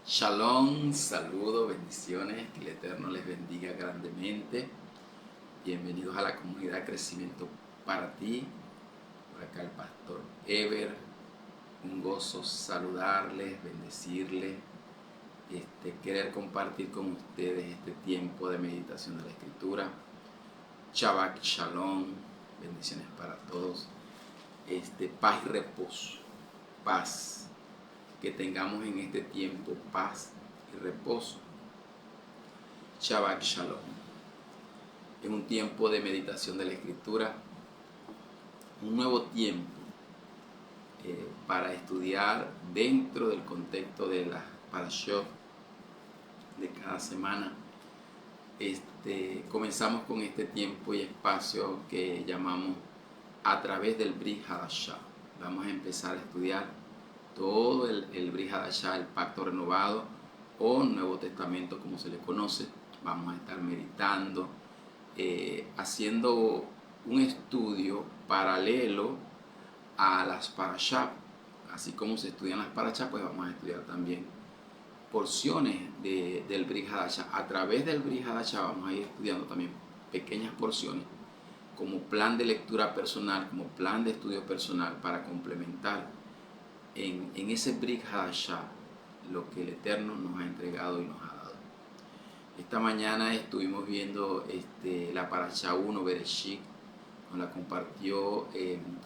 Shalom, saludos, bendiciones, que el Eterno les bendiga grandemente. Bienvenidos a la comunidad Crecimiento para ti. Por acá el pastor Ever. Un gozo saludarles, bendecirles, querer compartir con ustedes este tiempo de meditación de la Escritura. Shabbat Shalom, bendiciones para todos. Paz y reposo, paz. Que tengamos en este tiempo paz y reposo. Shabbat Shalom. Es un tiempo de meditación de la Escritura, un nuevo tiempo para estudiar dentro del contexto de las parashot de cada semana. Comenzamos con este tiempo y espacio que llamamos a través del Brit Hadashah. Vamos a empezar a estudiar todo el Brit Hadashah, el Pacto Renovado o Nuevo Testamento como se le conoce. Vamos a estar meditando, haciendo un estudio paralelo a las parashá. Así como se estudian las parashá, pues vamos a estudiar también porciones del Brit Hadashah. A través del Brit Hadashah vamos a ir estudiando también pequeñas porciones como plan de lectura personal, como plan de estudio personal para complementar en ese Brit Hadashah lo que el Eterno nos ha entregado y nos ha dado. Esta mañana estuvimos viendo la Parashá 1, Bereshit. Nos la compartió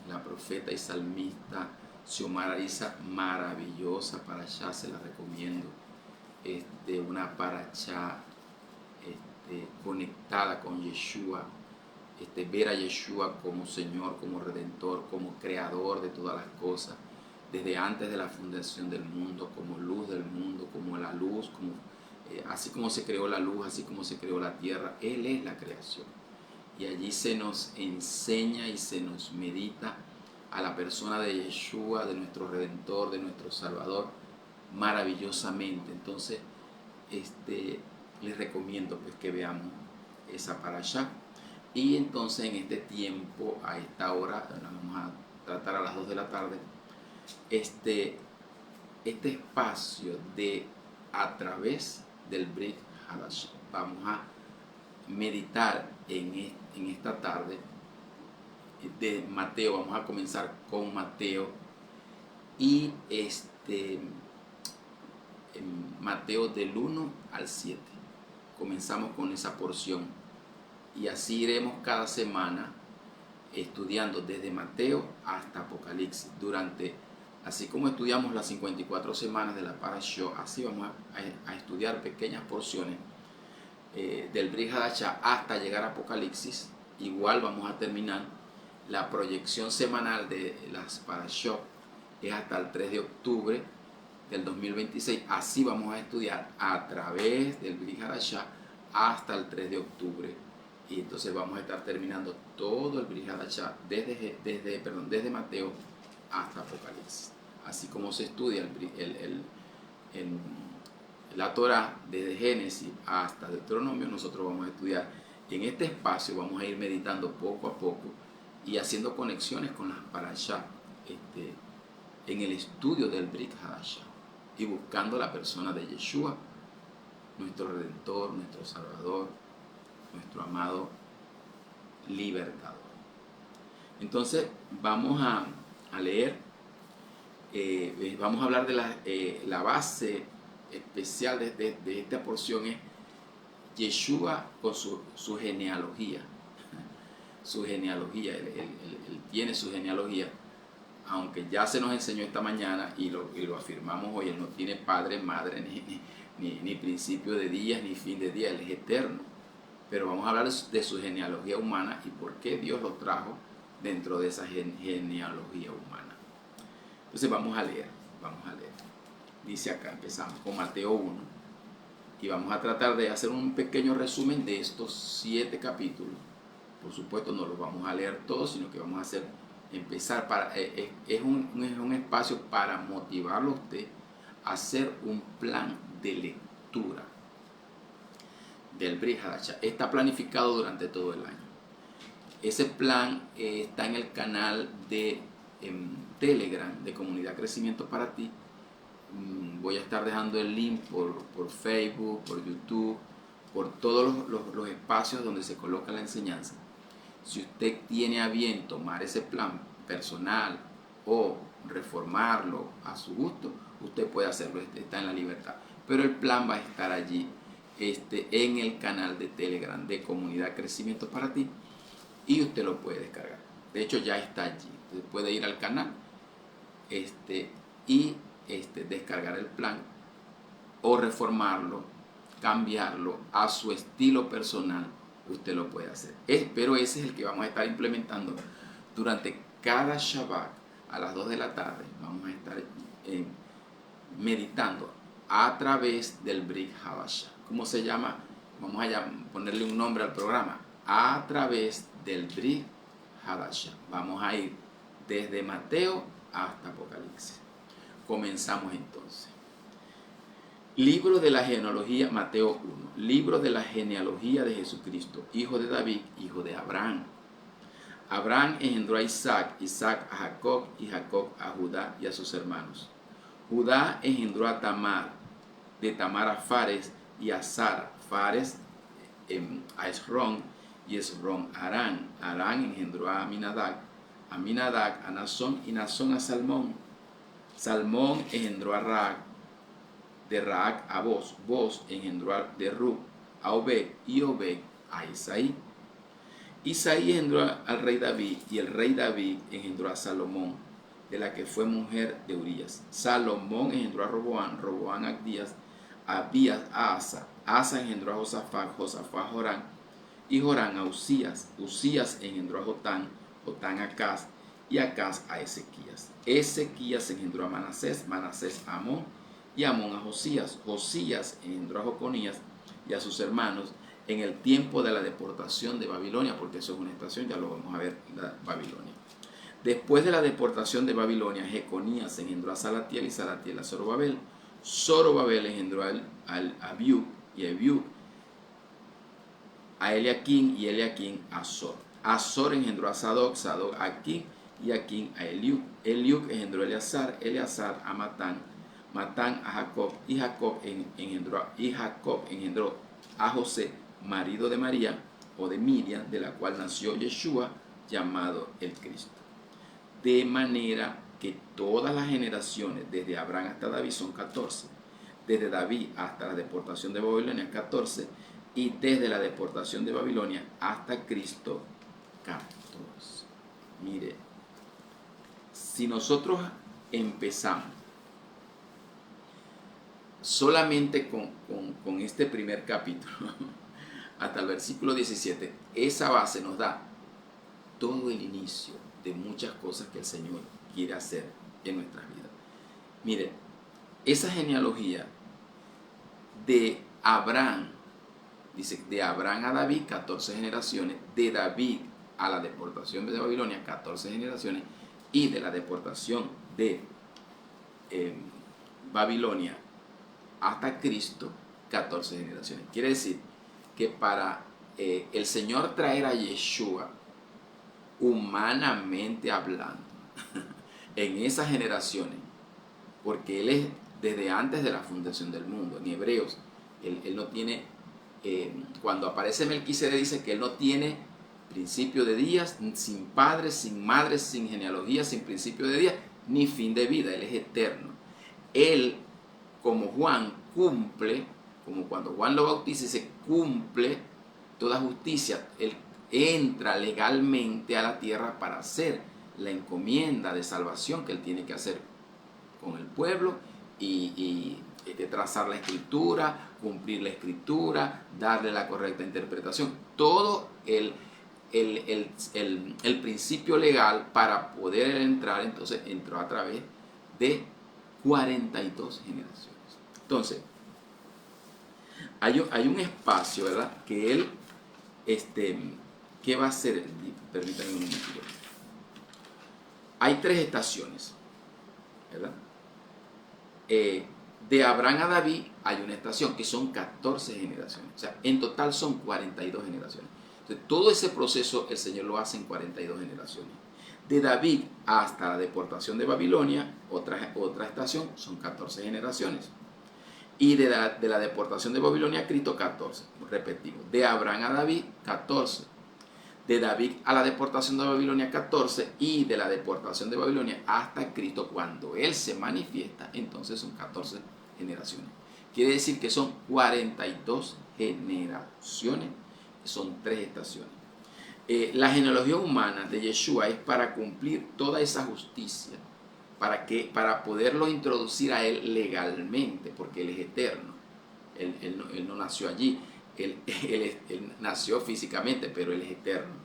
la profeta y salmista Xiomara Arisa. Maravillosa Parashá, se la recomiendo. Una Parashá conectada con Yeshua. Ver a Yeshua como Señor, como Redentor, como Creador de todas las cosas, desde antes de la fundación del mundo, como luz del mundo, como la luz, así como se creó la luz, así como se creó la tierra. Él es la creación. Y allí se nos enseña y se nos medita a la persona de Yeshua, de nuestro Redentor, de nuestro Salvador, maravillosamente. Entonces, les recomiendo pues que veamos esa parashá. Y entonces en este tiempo, a esta hora, la vamos a tratar a las 2 de la tarde, este espacio de a través del Brit Hadashah. Vamos a meditar en esta tarde de Mateo. Vamos a comenzar con Mateo y en Mateo del 1 al 7. Comenzamos con esa porción y así iremos cada semana estudiando desde Mateo hasta Apocalipsis. Así como estudiamos las 54 semanas de la Parashá, así vamos a estudiar pequeñas porciones del Brit Hadashah hasta llegar a Apocalipsis. Igual vamos a terminar la proyección semanal de las Parashot, es hasta el 3 de octubre del 2026. Así vamos a estudiar a través del Brit Hadashah hasta el 3 de octubre. Y entonces vamos a estar terminando todo el Brit Hadashah desde Mateo hasta Apocalipsis. Así como se estudia la Torah desde Génesis hasta Deuteronomio, nosotros vamos a estudiar en este espacio. Vamos a ir meditando poco a poco y haciendo conexiones con las parashá en el estudio del Brit Hadashah y buscando la persona de Yeshua, nuestro Redentor, nuestro Salvador, nuestro amado libertador. Entonces vamos a leer, vamos a hablar de la base especial de esta porción. Es Yeshua con su genealogía. Su genealogía, él tiene su genealogía, aunque ya se nos enseñó esta mañana y lo afirmamos hoy. Él no tiene padre, madre, ni principio de días, ni fin de días. Él es eterno. Pero vamos a hablar de su genealogía humana y por qué Dios lo trajo dentro de esa genealogía humana. Entonces vamos a leer. Dice acá, empezamos con Mateo 1 y vamos a tratar de hacer un pequeño resumen de estos 7 capítulos. Por supuesto no los vamos a leer todos, sino que vamos a empezar es un espacio para motivarlo a usted a hacer un plan de lectura del Brit Hadashah. Está planificado durante todo el año. Ese plan está en el canal de Telegram de Comunidad Crecimiento para ti. Voy a estar dejando el link por Facebook, por YouTube, por todos los espacios donde se coloca la enseñanza. Si usted tiene a bien tomar ese plan personal o reformarlo a su gusto, usted puede hacerlo, está en la libertad. Pero el plan va a estar allí en el canal de Telegram de Comunidad Crecimiento para Ti, y usted lo puede descargar. De hecho, ya está allí. Usted puede ir al canal y descargar el plan o reformarlo, cambiarlo a su estilo personal. Usted lo puede hacer. Pero ese es el que vamos a estar implementando durante cada Shabbat a las 2 de la tarde. Vamos a estar meditando a través del Brit Habashah. ¿Cómo se llama? Vamos a ponerle un nombre al programa. A través del Brit Habashah. Vamos a ir desde Mateo hasta Apocalipsis. Comenzamos entonces. Libro de la genealogía, Mateo 1. Libro de la genealogía de Jesucristo, hijo de David, hijo de Abraham. Abraham engendró a Isaac, Isaac a Jacob, y Jacob a Judá y a sus hermanos. Judá engendró a Tamar, de Tamar a Fares y a Sara. Fares a Esrón, y Esrón a Arán. Arán engendró a Aminadab, Aminadab a Nazón, y Nazón a Salmón. Salmón engendró a Raag, de Raag a Boz. Boz engendró de Rub a Obed, y Obed a Isaí. Isaí engendró al rey David, y el rey David engendró a Salomón, de la que fue mujer de Urías. Salomón engendró a Roboán, Roboán a Abías, Abías a Asa. Asa engendró a Josafat, Josafat a Jorán, y Jorán a Usías. Usías engendró a Jotán, Jotán a Acaz, y Acaz a Ezequías. Ezequías engendró a Manasés, Manasés a Amón, y Amón a Josías. Josías engendró a Joconías y a sus hermanos en el tiempo de la deportación de Babilonia, porque eso es una estación, ya lo vamos a ver, la Babilonia. Después de la deportación de Babilonia, Jeconías engendró a Salatiel, y Salatiel a Zorobabel. Zorobabel engendró al Abiud, y Abiud a Eliaquín, y Eliaquín a Azor. Azor engendró a Sadoc, Sadoc a Aquín, y Aquín a Eliud. Eliud engendró a Eleazar, Eleazar a Matán, Matán a Jacob, y Jacob engendró a José, marido de María o de Miriam, de la cual nació Yeshua, llamado el Cristo. De manera que todas las generaciones, desde Abraham hasta David, son 14. Desde David hasta la deportación de Babilonia, 14. Y desde la deportación de Babilonia hasta Cristo, 14. Mire, si nosotros empezamos solamente con este primer capítulo hasta el versículo 17, esa base nos da todo el inicio de muchas cosas que el Señor quiere hacer en nuestras vidas. Mire, esa genealogía de Abraham, dice, de Abraham a David, 14 generaciones, de David a la deportación de Babilonia, 14 generaciones, y de la deportación de Babilonia hasta Cristo, 14 generaciones. Quiere decir que para el Señor traer a Yeshua, humanamente hablando, en esas generaciones, porque Él es desde antes de la fundación del mundo. En Hebreos, Él no tiene, cuando aparece Melquisedec, dice que Él no tiene principio de días, sin padre, sin madre, sin genealogía, sin principio de días, ni fin de vida. Él es eterno. Él, como Juan, cumple, como cuando Juan lo bautiza, se cumple toda justicia. Él entra legalmente a la tierra para hacer la encomienda de salvación que Él tiene que hacer con el pueblo y trazar la escritura, cumplir la escritura, darle la correcta interpretación. Todo el principio legal para poder entrar. Entonces entró a través de 42 generaciones. Entonces, hay un espacio, ¿verdad? Que Él, ¿qué va a hacer? Permítanme un momento. Hay 3 estaciones, ¿verdad? De Abraham a David hay una estación que son 14 generaciones. O sea, en total son 42 generaciones. Entonces, todo ese proceso el Señor lo hace en 42 generaciones. De David hasta la deportación de Babilonia, otra estación, son 14 generaciones. Y de la deportación de Babilonia a Cristo, 14. Repetimos, de Abraham a David, 14. De David a la deportación de Babilonia, 14. Y de la deportación de Babilonia hasta Cristo, cuando Él se manifiesta, entonces son 14 generaciones. Quiere decir que son 42 generaciones, son 3 estaciones. La genealogía humana de Yeshua es para cumplir toda esa justicia, para poderlo introducir a Él legalmente, porque Él es eterno. Él no nació allí, él nació físicamente, pero Él es eterno.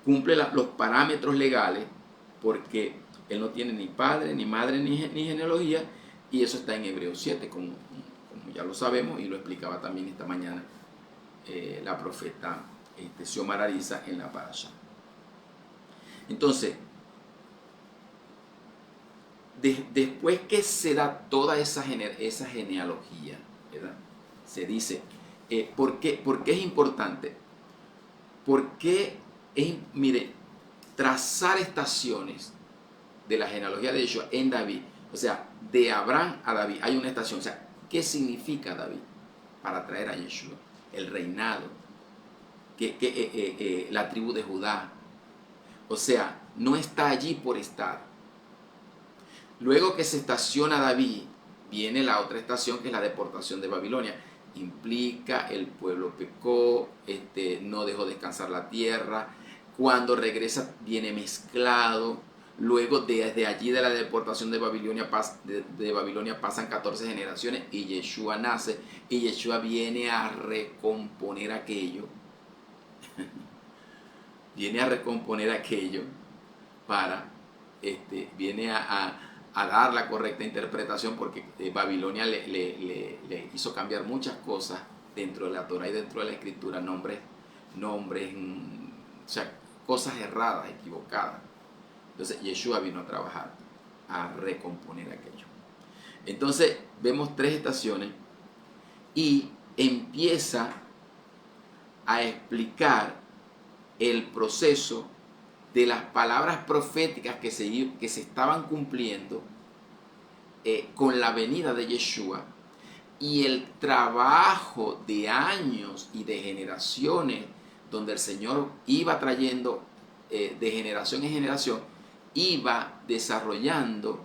Cumple los parámetros legales, porque Él no tiene ni padre, ni madre, ni genealogía, y eso está en Hebreos 7, como ya lo sabemos, y lo explicaba también esta mañana la profeta Xiomara Ariza en la parasha. Entonces, después que se da toda esa genealogía, ¿verdad? Se dice, ¿por qué es importante? Porque mire, trazar estaciones de la genealogía de Yeshua en David, o sea, de Abraham a David hay una estación. O sea, ¿qué significa David para traer a Yeshua? El reinado, la tribu de Judá. O sea, no está allí por estar. Luego que se estaciona David, viene la otra estación, que es la deportación de Babilonia. Implica el pueblo pecó, no dejó descansar la tierra. Cuando regresa viene mezclado. Luego desde allí de la deportación de Babilonia, pasan 14 generaciones y Yeshua nace. Y Yeshua viene a recomponer aquello. Viene a recomponer aquello viene a dar la correcta interpretación, porque Babilonia le hizo cambiar muchas cosas dentro de la Torah y dentro de la Escritura, nombres, o sea, cosas erradas, equivocadas. Entonces Yeshua vino a trabajar, a recomponer aquello. Entonces vemos 3 estaciones y empieza a explicar el proceso de las palabras proféticas que se estaban cumpliendo con la venida de Yeshua, y el trabajo de años y de generaciones donde el Señor iba trayendo de generación en generación, iba desarrollando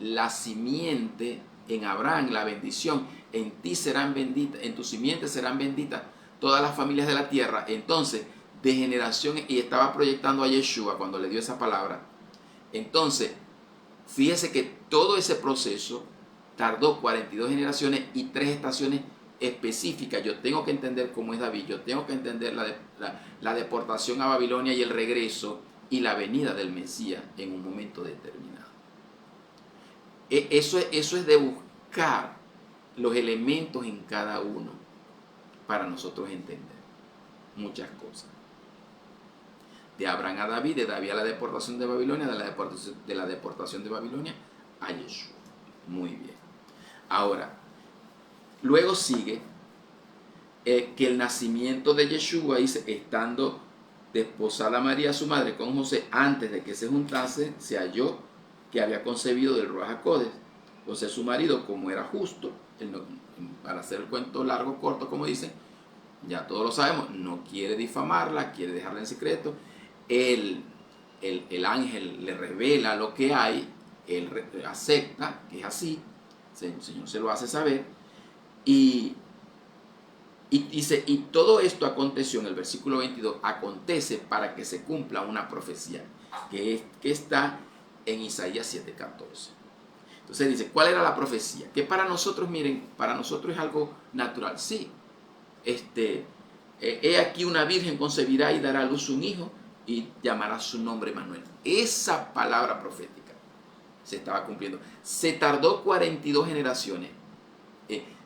la simiente en Abraham, la bendición. En ti serán benditas, en tu simiente serán benditas todas las familias de la tierra. Entonces, de generación, y estaba proyectando a Yeshua cuando le dio esa palabra. Entonces, fíjese que todo ese proceso tardó 42 generaciones y 3 estaciones específicas. Yo tengo que entender cómo es David, yo tengo que entender la deportación a Babilonia y el regreso y la venida del Mesías en un momento determinado. Eso es de buscar los elementos en cada uno para nosotros entender muchas cosas. De Abraham a David, de David a la deportación de Babilonia, de la deportación de Babilonia a Yeshua. Muy bien. Ahora, luego sigue que el nacimiento de Yeshua, dice, estando desposada María su madre con José, antes de que se juntase, se halló que había concebido del Ruach HaKodesh. José su marido, como era justo, para hacer el cuento largo, corto, como dicen, ya todos lo sabemos, no quiere difamarla, quiere dejarla en secreto. El ángel le revela lo que hay, él acepta que es así, el Señor se lo hace saber, y dice, y todo esto aconteció, en el versículo 22, acontece para que se cumpla una profecía que está en Isaías 7:14. Entonces dice, ¿cuál era la profecía? Que para nosotros, miren, para nosotros es algo natural. Sí, he aquí una virgen concebirá y dará a luz un hijo y llamará su nombre Emmanuel. Esa palabra profética se estaba cumpliendo. Se tardó 42 generaciones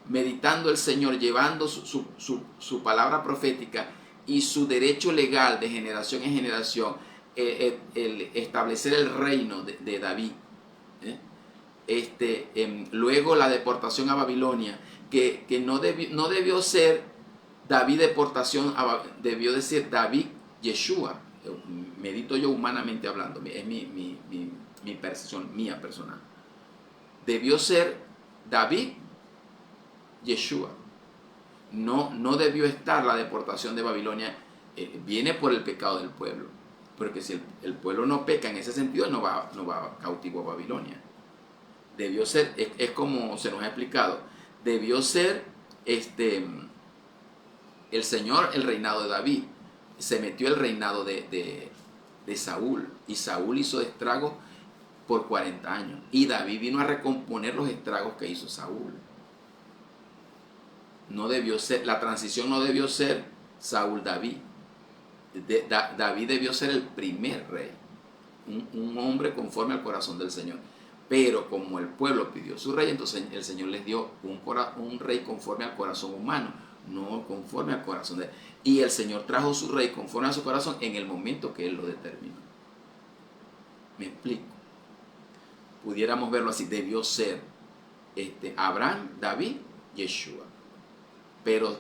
meditando el Señor, llevando su palabra profética y su derecho legal de generación en generación, el establecer el reino de David. Luego la deportación a Babilonia, que no debió ser David deportación, debió decir David Yeshua, medito yo humanamente hablando, es mi percepción mía personal, debió ser David, Yeshua. No debió estar la deportación de Babilonia, viene por el pecado del pueblo, porque si el pueblo no peca en ese sentido, no va cautivo a Babilonia. Debió ser, es como se nos ha explicado, debió ser el Señor el reinado de David. Se metió el reinado de Saúl, y Saúl hizo estragos por 40 años, y David vino a recomponer los estragos que hizo Saúl. No debió ser, la transición no debió ser Saúl-David. David debió ser el primer rey, un hombre conforme al corazón del Señor. Pero como el pueblo pidió su rey, entonces el Señor les dio un rey conforme al corazón humano, no conforme al corazón de él. Y el Señor trajo su rey conforme a su corazón en el momento que Él lo determinó. ¿Me explico? Pudiéramos verlo así, debió ser Abraham, David, Yeshua. Pero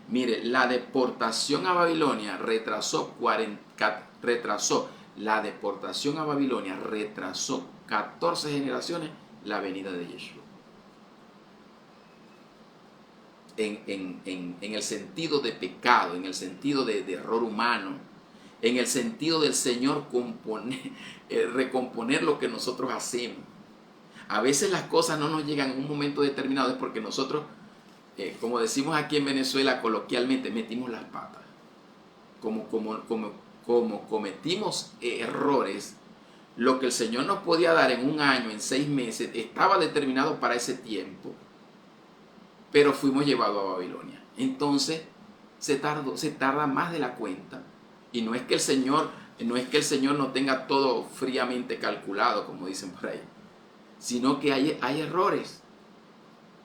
mire, la deportación a Babilonia retrasó 14 generaciones la venida de Yeshua. En el sentido de pecado, en el sentido de error humano, en el sentido del Señor recomponer lo que nosotros hacemos. A veces las cosas no nos llegan en un momento determinado, es porque nosotros, como decimos aquí en Venezuela coloquialmente, metimos las patas. Como cometimos errores, lo que el Señor nos podía dar en un año, en 6 meses, estaba determinado para ese tiempo, pero fuimos llevados a Babilonia. Entonces se tarda más de la cuenta. Y no es que el Señor no tenga todo fríamente calculado, como dicen por ahí, sino que hay errores.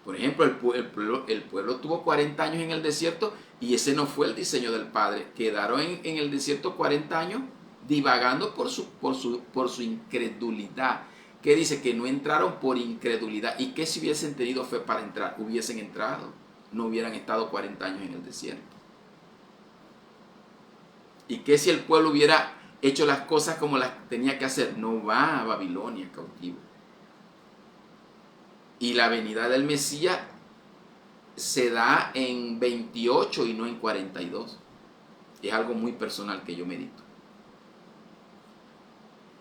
Por ejemplo, el pueblo tuvo 40 años en el desierto, y ese no fue el diseño del Padre. Quedaron en el desierto 40 años divagando por su incredulidad. ¿Qué dice? Que no entraron por incredulidad. ¿Y qué si hubiesen tenido fe para entrar? Hubiesen entrado. No hubieran estado 40 años en el desierto. ¿Y qué si el pueblo hubiera hecho las cosas como las tenía que hacer? No va a Babilonia cautivo. Y la venida del Mesías se da en 28 y no en 42. Es algo muy personal que yo medito.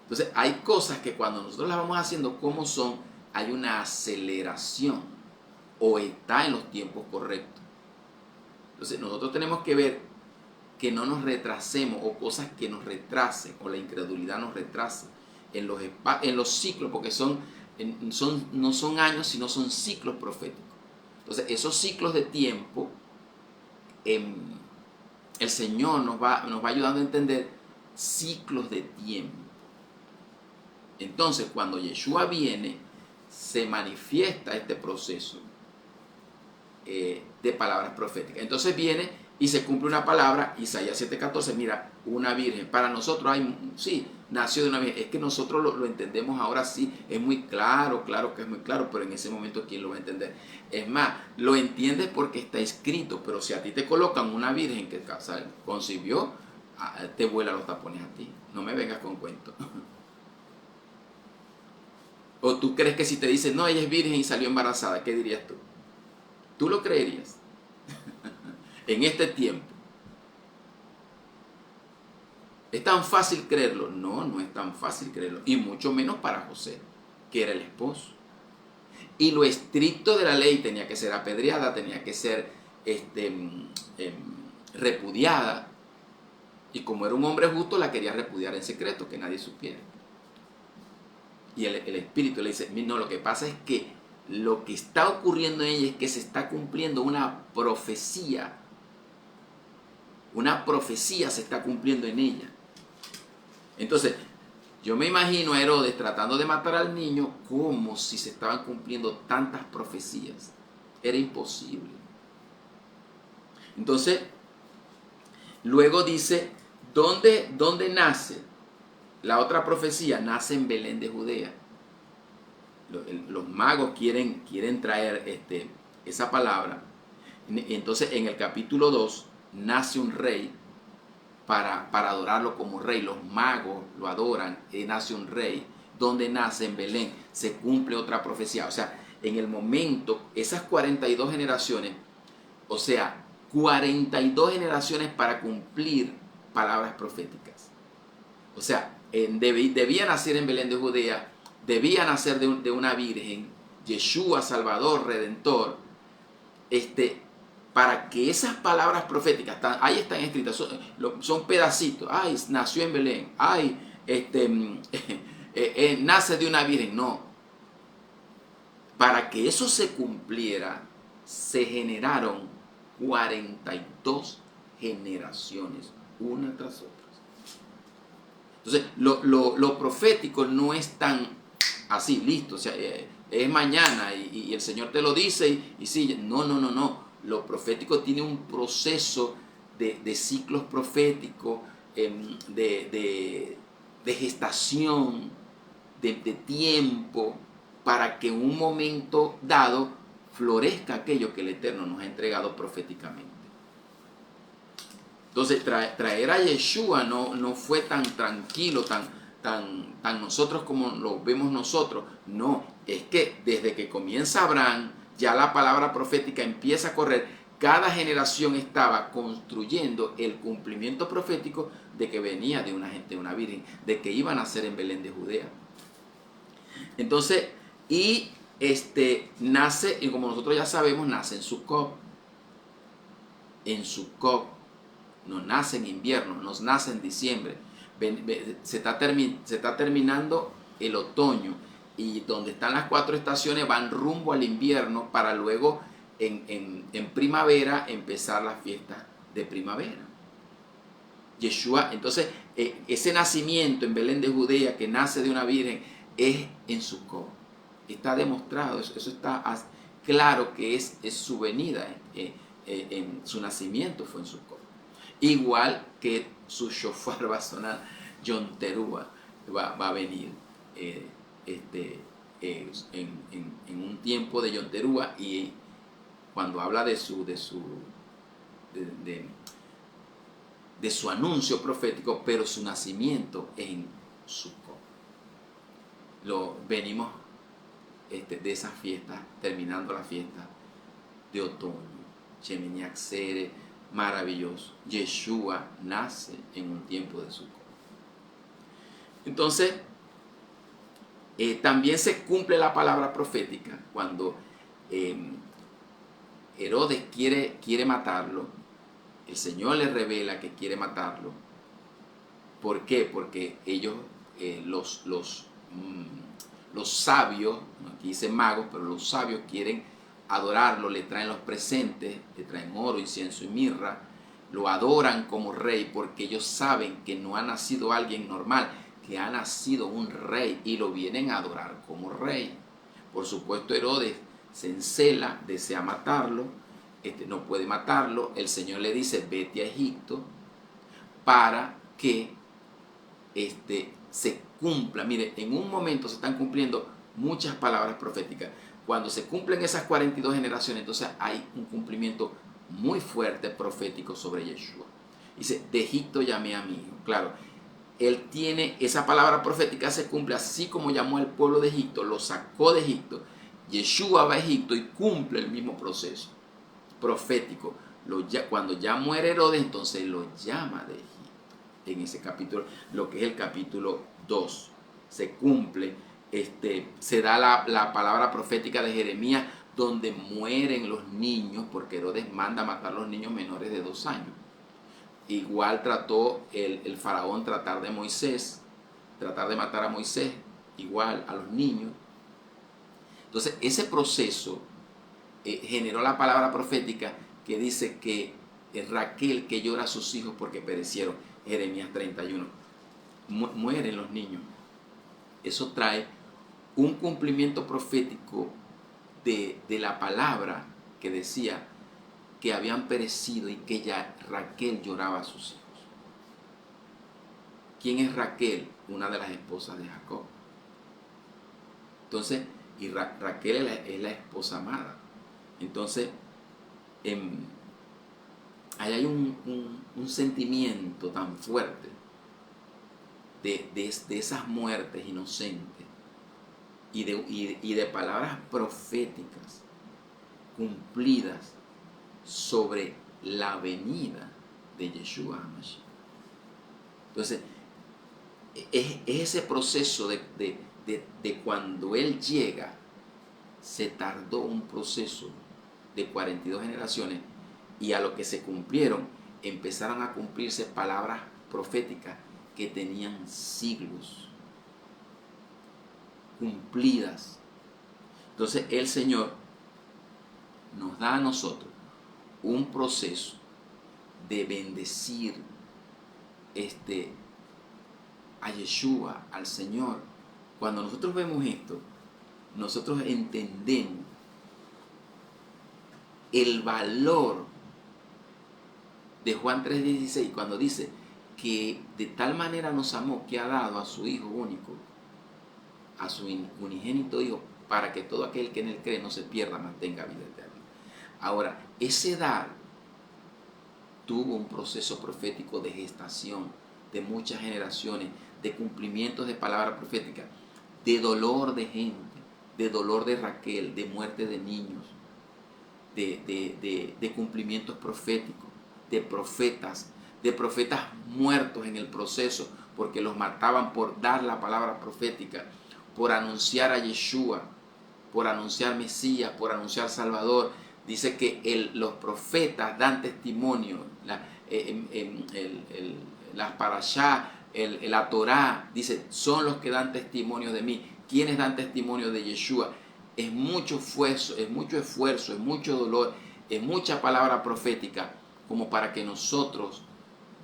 Entonces hay cosas que cuando nosotros las vamos haciendo como son, hay una aceleración o está en los tiempos correctos. Entonces nosotros tenemos que ver que no nos retrasemos, o cosas que nos retrasen, o la incredulidad nos retrase en los ciclos, porque no son años, sino son ciclos proféticos. Entonces esos ciclos de tiempo, el Señor nos va ayudando a entender ciclos de tiempo. Entonces cuando Yeshua viene, se manifiesta este proceso de palabras proféticas. Entonces viene y se cumple una palabra, Isaías 7:14, mira, una virgen. Para nosotros nació de una virgen. Es que nosotros lo entendemos ahora, sí, es muy claro que es muy claro, pero en ese momento, ¿quién lo va a entender? Es más, lo entiendes porque está escrito, pero si a ti te colocan una virgen que concibió, te vuela los tapones a ti. No me vengas con cuentos. O tú crees que si te dicen, no, ella es virgen y salió embarazada, ¿qué dirías tú? ¿Tú lo creerías? En este tiempo. ¿Es tan fácil creerlo? No, no es tan fácil creerlo. Y mucho menos para José, que era el esposo. Y lo estricto de la ley tenía que ser apedreada, tenía que ser repudiada. Y como era un hombre justo, la quería repudiar en secreto, que nadie supiera. Y el Espíritu le dice, no, lo que pasa es que lo que está ocurriendo en ella es que se está cumpliendo una profecía. Una profecía se está cumpliendo en ella. Entonces, yo me imagino a Herodes tratando de matar al niño como si se estaban cumpliendo tantas profecías. Era imposible. Entonces, luego dice, ¿dónde nace? La otra profecía nace en Belén de Judea. Los magos quieren traer esa palabra. Entonces, en el capítulo 2, nace un rey para adorarlo como rey. Los magos lo adoran, nace un rey. ¿Dónde nace? En Belén. Se cumple otra profecía. O sea, en el momento, esas 42 generaciones, o sea, 42 generaciones para cumplir palabras proféticas. O sea, debía nacer en Belén de Judea, debía nacer de una virgen, Yeshua, Salvador, Redentor, para que esas palabras proféticas, ahí están escritas, son pedacitos. Ay, nació en Belén. Ay, nace de una virgen. No. Para que eso se cumpliera, se generaron 42 generaciones, una tras otra. Entonces, lo profético no es tan así, listo, o sea, es mañana y el Señor te lo dice y sí, no. Lo profético tiene un proceso de ciclos proféticos, de gestación, de tiempo, para que en un momento dado florezca aquello que el Eterno nos ha entregado proféticamente. Entonces, traer a Yeshua no fue tan tranquilo, tan nosotros como lo vemos nosotros. No, es que desde que comienza Abraham, ya la palabra profética empieza a correr. Cada generación estaba construyendo el cumplimiento profético de que venía de una virgen, de que iban a nacer en Belén de Judea. Entonces, nace, y como nosotros ya sabemos, nace en Sucot. En Sucot, no nace en invierno, nos nace en diciembre. Se está terminando el otoño y donde están las 4 estaciones van rumbo al invierno para luego en primavera empezar las fiestas de primavera. Yeshua, entonces ese nacimiento en Belén de Judea que nace de una virgen es en Sucot. Está demostrado, eso está claro que es su venida, en su nacimiento fue en Sucot. Igual que su shofar va a sonar, Yom Teruah va a venir en un tiempo de Yom Teruah, y cuando habla de su anuncio profético, pero su nacimiento en Sucot. Venimos de esas fiestas, terminando la fiesta de otoño, Shemini Atzeret, maravilloso. Yeshua nace en un tiempo de Sucot. Entonces, también se cumple la palabra profética cuando Herodes quiere matarlo. El Señor le revela que quiere matarlo. ¿Por qué? Porque ellos, los sabios, aquí dicen magos, pero los sabios quieren adorarlo, le traen los presentes, le traen oro, incienso y mirra, lo adoran como rey porque ellos saben que no ha nacido alguien normal, que ha nacido un rey y lo vienen a adorar como rey. Por supuesto, Herodes se encela, desea matarlo, no puede matarlo. El Señor le dice: vete a Egipto para que se cumpla. Mire, en un momento se están cumpliendo muchas palabras proféticas. Cuando se cumplen esas 42 generaciones, entonces hay un cumplimiento muy fuerte profético sobre Yeshua. Dice: de Egipto llamé a mi hijo. Claro, él tiene esa palabra profética, se cumple así como llamó al pueblo de Egipto, lo sacó de Egipto. Yeshua va a Egipto y cumple el mismo proceso profético. Cuando ya muere Herodes, entonces lo llama de Egipto. En ese capítulo, lo que es el capítulo 2, se cumple, se da la palabra profética de Jeremías, donde mueren los niños, porque Herodes manda a matar a los niños menores de 2 años. Igual trató el faraón tratar de matar a Moisés, igual a los niños. Entonces, ese proceso generó la palabra profética que dice que Raquel, que llora a sus hijos porque perecieron, Jeremías 31. Mueren los niños. Eso trae un cumplimiento profético de la palabra que decía que habían perecido y que ya Raquel lloraba a sus hijos. ¿Quién es Raquel? Una de las esposas de Jacob. Entonces, y Raquel es la esposa amada. Entonces, ahí hay un sentimiento tan fuerte de esas muertes inocentes y de palabras proféticas cumplidas sobre la venida de Yeshua HaMashiach. Entonces, es ese proceso de cuando Él llega, se tardó un proceso de 42 generaciones, y a lo que se cumplieron, empezaron a cumplirse palabras proféticas que tenían siglos cumplidas. Entonces el Señor nos da a nosotros un proceso de bendecir a Yeshua, al Señor. Cuando nosotros vemos esto, nosotros entendemos el valor de Juan 3:16, cuando dice que de tal manera nos amó que ha dado a su Hijo único, a su unigénito Hijo, para que todo aquel que en Él cree no se pierda, mas tenga vida eterna. Ahora, ese dar tuvo un proceso profético de gestación, de muchas generaciones, de cumplimientos de palabra profética, de dolor de gente, de dolor de Raquel, de muerte de niños, de cumplimientos proféticos, de profetas muertos en el proceso, porque los mataban por dar la palabra profética, por anunciar a Yeshua, por anunciar Mesías, por anunciar Salvador. Dice que los profetas dan testimonio, las parashá, la Torá, dice, son los que dan testimonio de mí. ¿Quiénes dan testimonio de Yeshua? Es mucho esfuerzo, es mucho dolor, es mucha palabra profética, como para que nosotros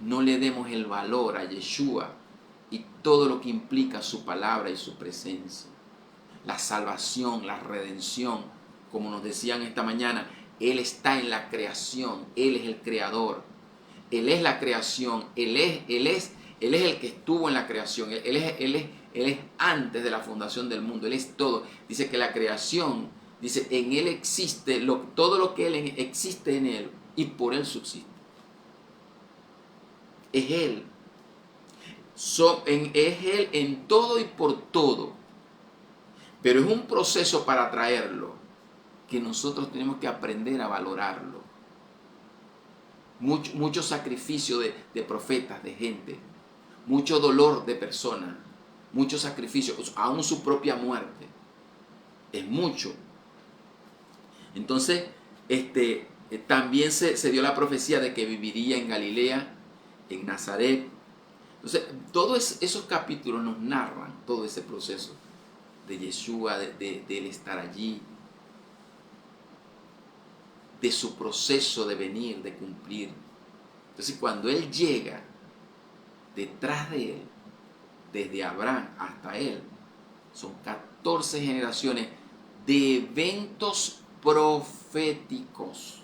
no le demos el valor a Yeshua y todo lo que implica su palabra y su presencia. La salvación, la redención, como nos decían esta mañana, Él está en la creación, Él es el creador, Él es la creación, Él es el que estuvo en la creación, Él es antes de la fundación del mundo, Él es todo. Dice que la creación, dice, en Él existe, todo lo que Él existe en Él y por Él subsiste. Es Él. Es Él en todo y por todo. Pero es un proceso para traerlo que nosotros tenemos que aprender a valorarlo. Mucho sacrificio de profetas, de gente. Mucho dolor de personas. Mucho sacrificio, aún su propia muerte. Es mucho. Entonces, también se dio la profecía de que viviría en Galilea, en Nazaret. Entonces, todos esos capítulos nos narran todo ese proceso de Yeshua, de él estar allí, de su proceso de venir, de cumplir. Entonces, cuando Él llega, detrás de Él, desde Abraham hasta Él, son 14 generaciones de eventos proféticos.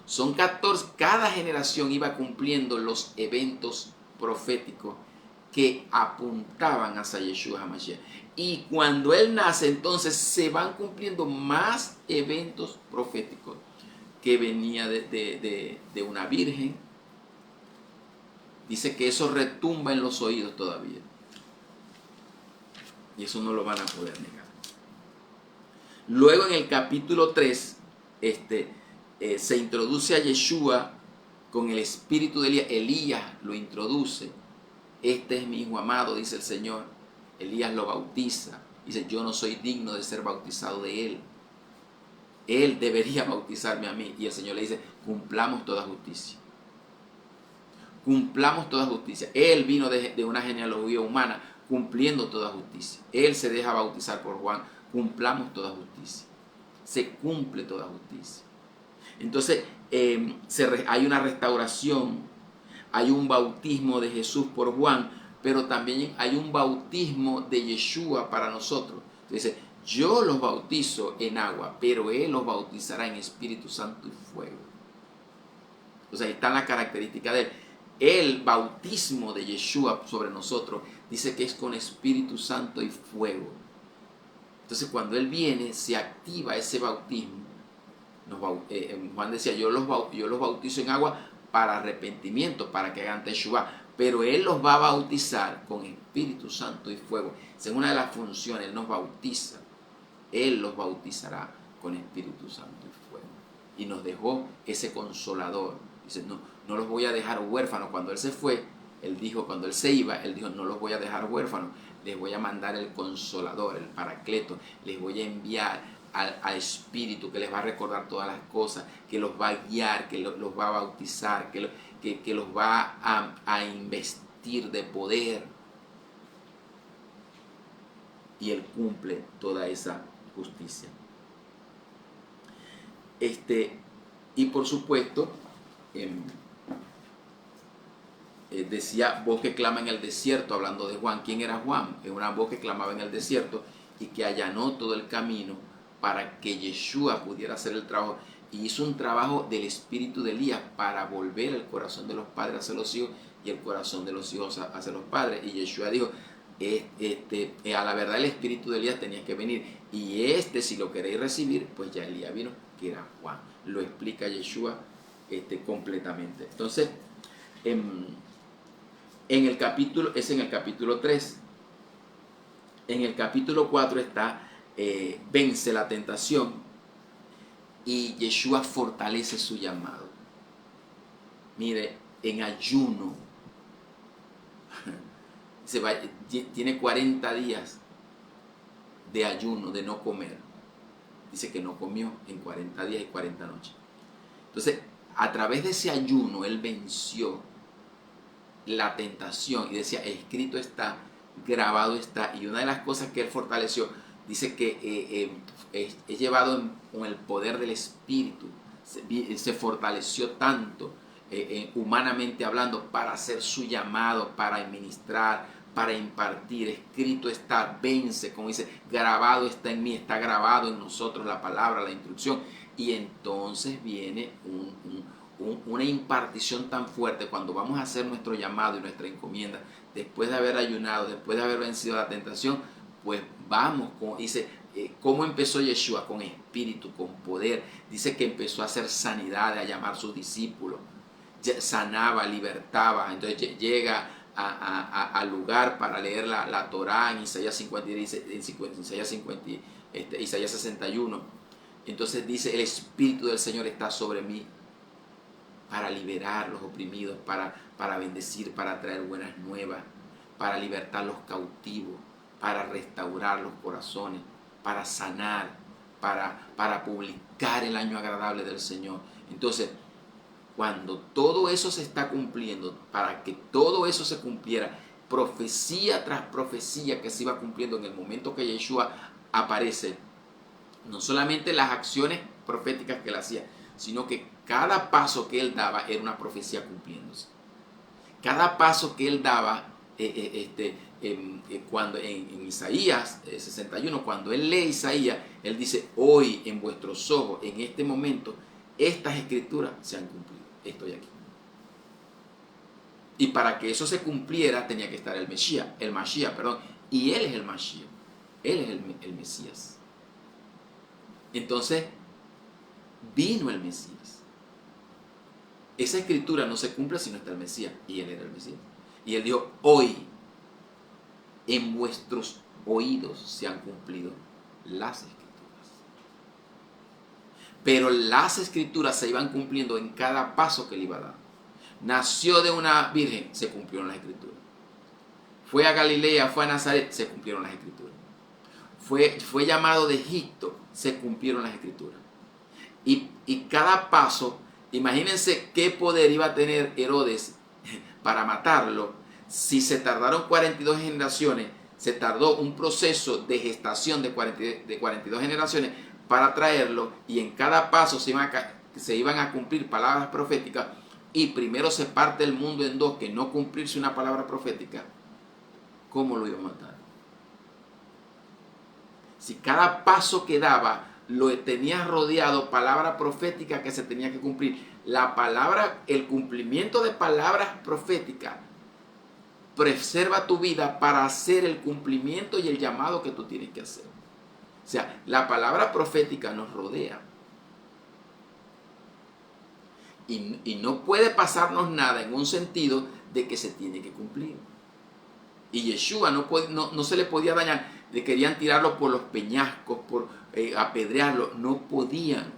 Son 14, cada generación iba cumpliendo los eventos proféticos que apuntaban hacia Yeshua HaMashiach. Y cuando Él nace, entonces se van cumpliendo más eventos proféticos, que venía de una virgen. Dice que eso retumba en los oídos todavía. Y eso no lo van a poder negar. Luego en el capítulo 3, se introduce a Yeshua con el espíritu de Elías. Elías lo introduce. Este es mi hijo amado, dice el Señor. Elías lo bautiza. Dice, yo no soy digno de ser bautizado de él. Él debería bautizarme a mí. Y el Señor le dice, cumplamos toda justicia. Cumplamos toda justicia. Él vino de una genealogía humana, cumpliendo toda justicia. Él se deja bautizar por Juan. Cumplamos toda justicia. Se cumple toda justicia. Entonces, hay una restauración, hay un bautismo de Jesús por Juan, pero también hay un bautismo de Yeshua para nosotros. Dice, yo los bautizo en agua, pero Él los bautizará en Espíritu Santo y fuego. O sea, ahí está la característica de Él. El bautismo de Yeshua sobre nosotros dice que es con Espíritu Santo y fuego. Entonces, cuando Él viene, se activa ese bautismo Juan decía, yo los bautizo en agua para arrepentimiento, para que hagan teshuvá, pero Él los va a bautizar con Espíritu Santo y fuego. Esa es una de las funciones, Él nos bautiza. Él los bautizará con Espíritu Santo y fuego. Y nos dejó ese consolador. Dice, no los voy a dejar huérfanos. Cuando Él se fue, Él dijo, cuando Él se iba, Él dijo, no los voy a dejar huérfanos. Les voy a mandar el consolador, el paracleto. Les voy a enviar al Espíritu que les va a recordar todas las cosas, que los va a guiar, que los va a bautizar, que los va a investir de poder. Y Él cumple toda esa justicia. Y por supuesto, decía, voz que clama en el desierto, hablando de Juan. ¿Quién era Juan? Es una voz que clamaba en el desierto y que allanó todo el camino para que Yeshua pudiera hacer el trabajo. Y hizo un trabajo del espíritu de Elías para volver el corazón de los padres hacia los hijos y el corazón de los hijos hacia los padres. Y Yeshua dijo, a la verdad el espíritu de Elías tenía que venir. Y si lo queréis recibir, pues ya Elías vino, que era Juan. Lo explica Yeshua completamente. Entonces, en el capítulo 3. En el capítulo 4 está, vence la tentación y Yeshua fortalece su llamado. Mire, en ayuno, tiene 40 días de ayuno, de no comer. Dice que no comió en 40 días y 40 noches. Entonces, a través de ese ayuno, Él venció la tentación y decía, escrito está, grabado está. Y una de las cosas que Él fortaleció, dice que es llevado con el poder del Espíritu. Se fortaleció tanto, humanamente hablando, para hacer su llamado, para administrar, para impartir. Escrito está, vence, como dice, grabado está en mí, está grabado en nosotros la palabra, la instrucción. Y entonces viene una impartición tan fuerte cuando vamos a hacer nuestro llamado y nuestra encomienda, después de haber ayunado, después de haber vencido la tentación, pues vamos, dice, ¿cómo empezó Yeshua? Con espíritu, con poder. Dice que empezó a hacer sanidad, a llamar a sus discípulos, sanaba, libertaba. Entonces llega al lugar para leer la Torá en Isaías 61. Entonces dice, el Espíritu del Señor está sobre mí para liberar los oprimidos, para bendecir, para traer buenas nuevas, para libertar los cautivos, para restaurar los corazones, para sanar, para publicar el año agradable del Señor. Entonces, cuando todo eso se está cumpliendo, para que todo eso se cumpliera, profecía tras profecía que se iba cumpliendo en el momento que Yeshua aparece, no solamente las acciones proféticas que él hacía, sino que cada paso que él daba era una profecía cumpliéndose. Cada paso que él daba, cuando en Isaías 61, cuando él lee Isaías, él dice, hoy en vuestros ojos, en este momento, estas escrituras se han cumplido. Estoy aquí. Y para que eso se cumpliera tenía que estar el Mashiach, y él es el Mashiach, él es el Mesías. Entonces vino el Mesías. Esa escritura no se cumple si no está el Mesías, y él era el Mesías. Y él dijo, hoy en vuestros oídos se han cumplido las escrituras. Pero las escrituras se iban cumpliendo en cada paso que él iba a dar. Nació de una virgen, se cumplieron las escrituras. Fue a Galilea, fue a Nazaret, se cumplieron las escrituras. Fue llamado de Egipto, se cumplieron las escrituras. Y cada paso, imagínense qué poder iba a tener Herodes para matarlo. Si se tardaron 42 generaciones, se tardó un proceso de gestación de 42 generaciones para traerlo, y en cada paso se iban a cumplir palabras proféticas, y primero se parte el mundo en dos, que no cumplirse una palabra profética. ¿Cómo lo iba a matar? Si cada paso que daba lo tenía rodeado palabra profética que se tenía que cumplir, el cumplimiento de palabras proféticas preserva tu vida para hacer el cumplimiento y el llamado que tú tienes que hacer. O sea, la palabra profética nos rodea. y no puede pasarnos nada en un sentido de que se tiene que cumplir. Y Yeshua no se le podía dañar. Le querían tirarlo por los peñascos, por apedrearlo. No podían.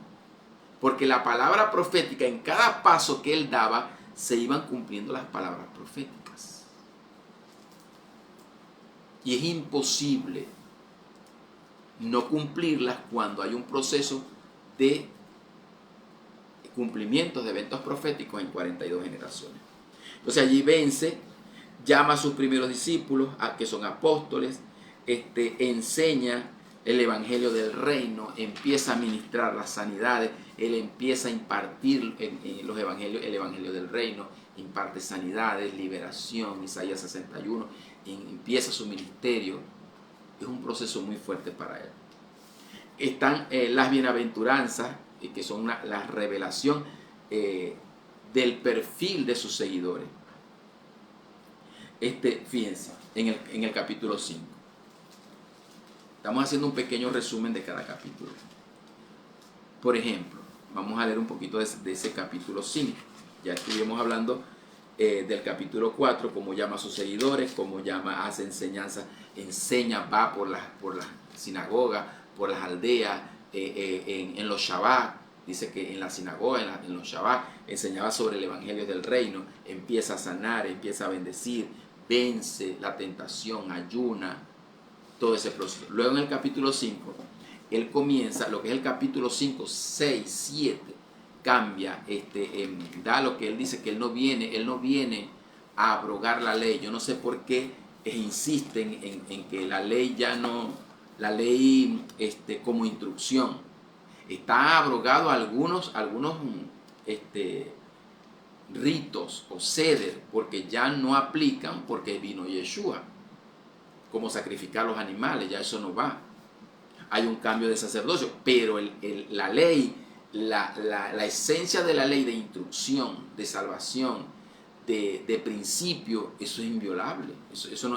Porque la palabra profética, en cada paso que él daba, se iban cumpliendo las palabras proféticas. Y es imposible no cumplirlas cuando hay un proceso de cumplimientos de eventos proféticos en 42 generaciones. Entonces allí vence, llama a sus primeros discípulos, que son apóstoles, enseña el evangelio del reino, empieza a ministrar las sanidades, él empieza a impartir en los evangelios el evangelio del reino, imparte sanidades, liberación, Isaías 61, empieza su ministerio. Es un proceso muy fuerte para él. Están las bienaventuranzas, que son la revelación del perfil de sus seguidores. Fíjense, en el capítulo 5. Estamos haciendo un pequeño resumen de cada capítulo. Por ejemplo, vamos a leer un poquito de ese capítulo 5. Ya estuvimos hablando del capítulo 4, cómo llama a sus seguidores, cómo llama, hace enseñanza, enseña, va por las sinagogas, por las aldeas, en los Shabbat. Dice que en la sinagoga, en los Shabbat, enseñaba sobre el evangelio del reino, empieza a sanar, empieza a bendecir, vence la tentación, ayuna, todo ese proceso. Luego en el capítulo 5, él comienza lo que es el capítulo 5, 6, 7, cambia, da lo que él dice, que él no viene a abrogar la ley. Yo no sé por qué insisten en que la ley ya no, la ley como instrucción. Está abrogado algunos ritos o seder, porque ya no aplican, porque vino Yeshua, como sacrificar los animales, ya eso no va. Hay un cambio de sacerdocio, pero la ley, la esencia de la ley de instrucción, de salvación, de principio, eso es inviolable. Eso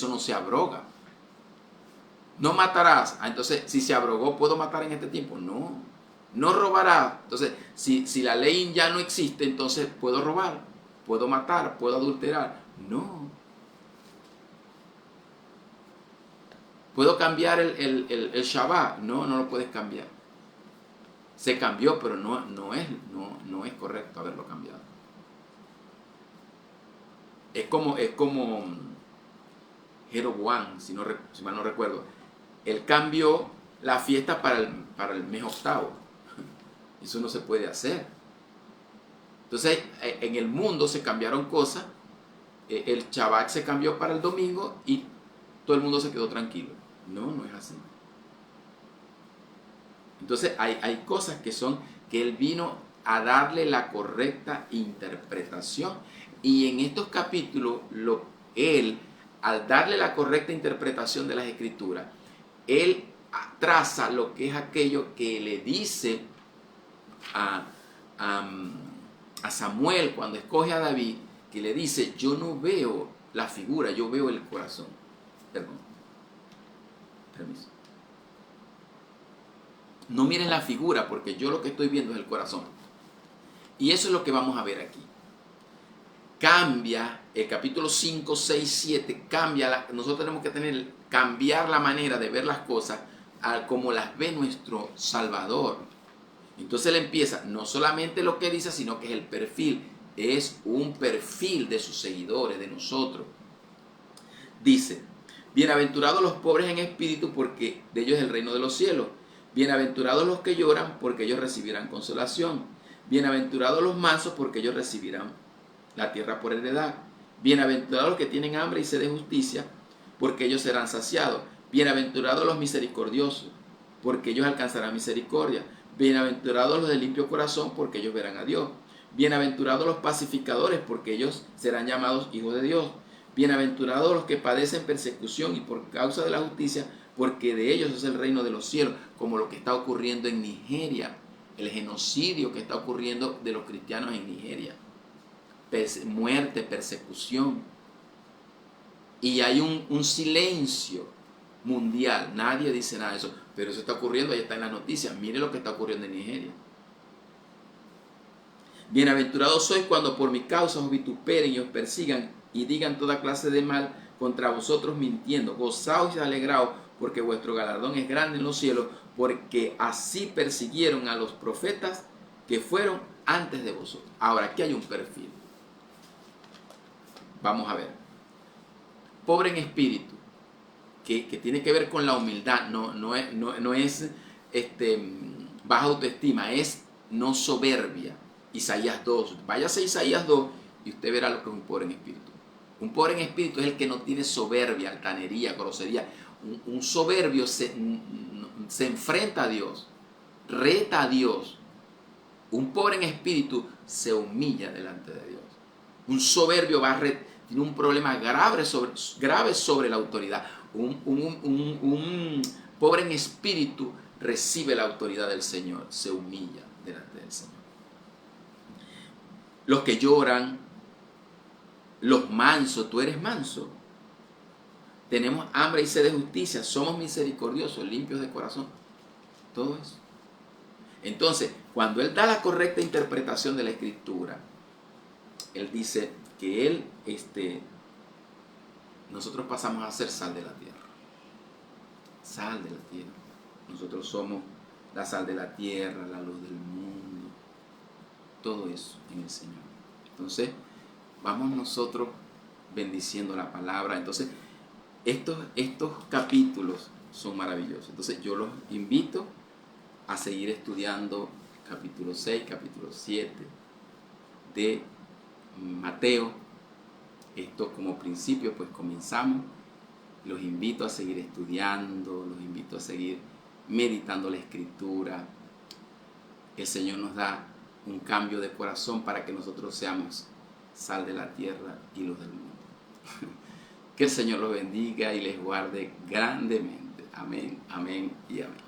no se abroga. No matarás. Entonces, si se abrogó, ¿puedo matar en este tiempo? No. No robarás. Entonces, si la ley ya no existe, entonces ¿puedo robar? ¿Puedo matar? ¿Puedo adulterar? No. ¿Puedo cambiar el Shabbat? No, no lo puedes cambiar. Se cambió, pero no es correcto haberlo cambiado. Es como Jeroboam, si mal no recuerdo. Él cambió la fiesta para el mes octavo. Eso no se puede hacer. Entonces, en el mundo se cambiaron cosas. El Shabbat se cambió para el domingo y todo el mundo se quedó tranquilo. No es así. Entonces, hay cosas que él vino a darle la correcta interpretación. Y en estos capítulos, él, al darle la correcta interpretación de las Escrituras, él traza lo que es aquello que le dice a Samuel cuando escoge a David, que le dice: yo no veo la figura, yo veo el corazón. Perdón. Permiso. No miren la figura, porque yo lo que estoy viendo es el corazón. Y eso es lo que vamos a ver aquí. Cambia el capítulo 5, 6, 7, nosotros tenemos que cambiar la manera de ver las cosas como las ve nuestro Salvador. Entonces él empieza, no solamente lo que dice, sino que es el perfil, es un perfil de sus seguidores, de nosotros. Dice: bienaventurados los pobres en espíritu, porque de ellos es el reino de los cielos. Bienaventurados los que lloran, porque ellos recibirán consolación. Bienaventurados los mansos, porque ellos recibirán la tierra por heredad. Bienaventurados los que tienen hambre y sed de justicia, porque ellos serán saciados. Bienaventurados los misericordiosos, porque ellos alcanzarán misericordia. Bienaventurados los de limpio corazón, porque ellos verán a Dios. Bienaventurados los pacificadores, porque ellos serán llamados hijos de Dios. Bienaventurados los que padecen persecución y por causa de la justicia, porque de ellos es el reino de los cielos, como lo que está ocurriendo en Nigeria, el genocidio que está ocurriendo de los cristianos en Nigeria. Muerte, persecución. Y hay un silencio mundial, nadie dice nada de eso, pero eso está ocurriendo, ahí está en las noticias. Mire lo que está ocurriendo en Nigeria. Bienaventurados sois cuando por mi causa os vituperen y os persigan y digan toda clase de mal contra vosotros mintiendo. Gozaos y alegraos, porque vuestro galardón es grande en los cielos, porque así persiguieron a los profetas que fueron antes de vosotros. Ahora, aquí hay un perfil. Vamos a ver. Pobre en espíritu, que tiene que ver con la humildad, no es baja autoestima, es no soberbia. Isaías 2, váyase a Isaías 2 y usted verá lo que es un pobre en espíritu. Un pobre en espíritu es el que no tiene soberbia, altanería, grosería. Un soberbio se enfrenta a Dios, reta a Dios. Un pobre en espíritu se humilla delante de Dios. Un soberbio tiene un problema grave sobre la autoridad. Un pobre en espíritu recibe la autoridad del Señor, se humilla delante del Señor. Los que lloran, los mansos, tú eres manso. Tenemos hambre y sed de justicia, somos misericordiosos, limpios de corazón. Todo eso. Entonces, cuando Él da la correcta interpretación de la Escritura, Él dice que nosotros pasamos a ser sal de la tierra. Sal de la tierra. Nosotros somos la sal de la tierra, la luz del mundo. Todo eso en el Señor. Entonces, vamos nosotros bendiciendo la palabra. Entonces, estos capítulos son maravillosos. Entonces, yo los invito a seguir estudiando capítulo 6, capítulo 7 de Mateo. Esto como principio, pues comenzamos. Los invito a seguir estudiando, los invito a seguir meditando la Escritura. El Señor nos da un cambio de corazón para que nosotros seamos sal de la tierra y luz del mundo. Que el Señor los bendiga y les guarde grandemente. Amén, amén y amén.